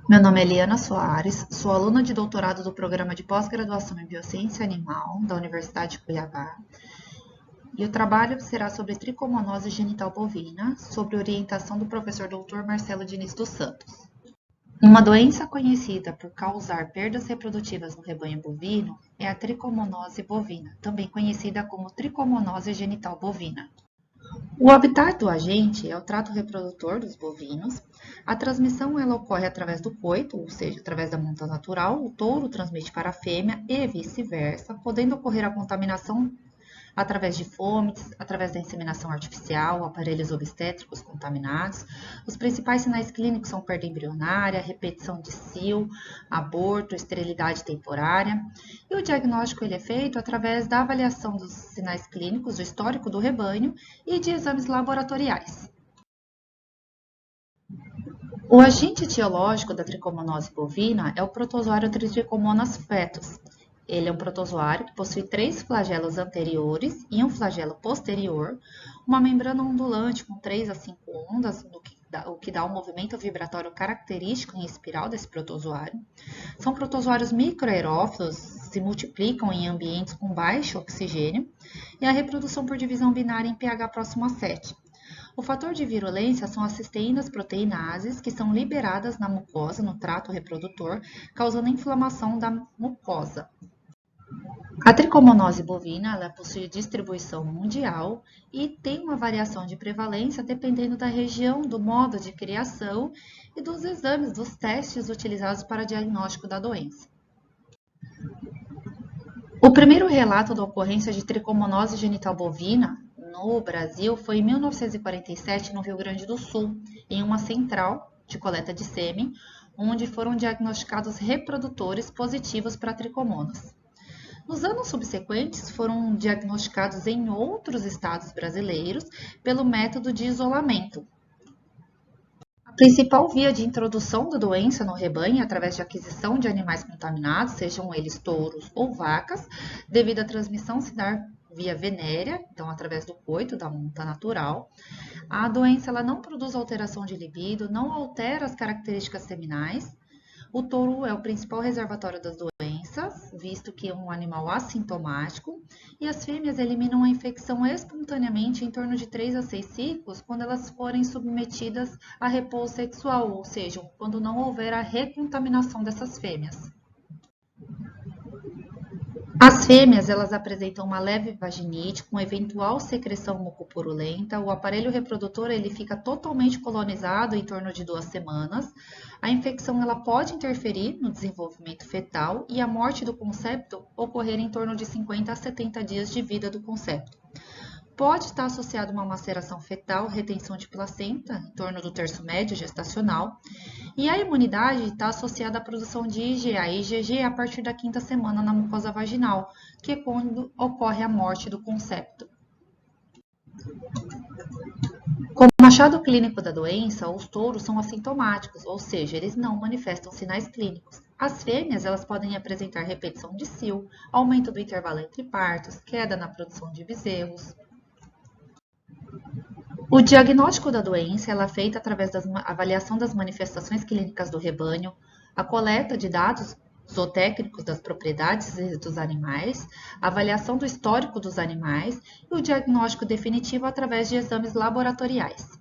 Meu nome é Eliana Soares, sou aluna de doutorado do Programa de Pós-Graduação em Biociência Animal da Universidade de Cuiabá, e o trabalho será sobre tricomonose genital bovina, sob orientação do professor Dr. Marcelo Diniz dos Santos. Uma doença conhecida por causar perdas reprodutivas no rebanho bovino é a tricomonose bovina, também conhecida como tricomonose genital bovina. O habitat do agente é o trato reprodutor dos bovinos. A transmissão ela ocorre através do coito, ou seja, através da monta natural. O touro transmite para a fêmea e vice-versa, podendo ocorrer a contaminação através de fomites, através da inseminação artificial, aparelhos obstétricos contaminados. Os principais sinais clínicos são perda embrionária, repetição de cio, aborto, esterilidade temporária. E o diagnóstico ele é feito através da avaliação dos sinais clínicos, do histórico do rebanho e de exames laboratoriais. O agente etiológico da tricomonose bovina é o protozoário Trichomonas fetus. Ele é um protozoário que possui 3 flagelos anteriores e um flagelo posterior, uma membrana ondulante com 3 a 5 ondas, o que dá um movimento vibratório característico em espiral desse protozoário. São protozoários microaerófilos, se multiplicam em ambientes com baixo oxigênio, e a reprodução por divisão binária em pH próximo a 7. O fator de virulência são as cisteínas proteinases, que são liberadas na mucosa, no trato reprodutor, causando inflamação da mucosa. A tricomonose bovina ela possui distribuição mundial e tem uma variação de prevalência dependendo da região, do modo de criação e dos exames, dos testes utilizados para diagnóstico da doença. O primeiro relato da ocorrência de tricomonose genital bovina no Brasil foi em 1947, no Rio Grande do Sul, em uma central de coleta de sêmen, onde foram diagnosticados reprodutores positivos para tricomonas. Nos anos subsequentes, foram diagnosticados em outros estados brasileiros pelo método de isolamento. A principal via de introdução da doença no rebanho é através de aquisição de animais contaminados, sejam eles touros ou vacas, devido à transmissão se dar via venérea, então através do coito, da monta natural. A doença ela não produz alteração de libido, não altera as características seminais. O touro é o principal reservatório das doenças, visto que é um animal assintomático, e as fêmeas eliminam a infecção espontaneamente em torno de 3 a 6 ciclos quando elas forem submetidas a repouso sexual, ou seja, quando não houver a recontaminação dessas fêmeas. As fêmeas elas apresentam uma leve vaginite com eventual secreção mucopurulenta. O aparelho reprodutor ele fica totalmente colonizado em torno de 2 semanas. A infecção ela pode interferir no desenvolvimento fetal e a morte do concepto ocorrer em torno de 50 a 70 dias de vida do concepto. Pode estar associado a uma maceração fetal, retenção de placenta, em torno do terço médio gestacional, e a imunidade está associada à produção de IgA e IgG a partir da 5ª semana na mucosa vaginal, que é quando ocorre a morte do concepto. Como achado clínico da doença, os touros são assintomáticos, ou seja, eles não manifestam sinais clínicos. As fêmeas elas podem apresentar repetição de cio, aumento do intervalo entre partos, queda na produção de bezerros. O diagnóstico da doença ela é feito através da avaliação das manifestações clínicas do rebanho, a coleta de dados zootécnicos das propriedades dos animais, a avaliação do histórico dos animais e o diagnóstico definitivo através de exames laboratoriais.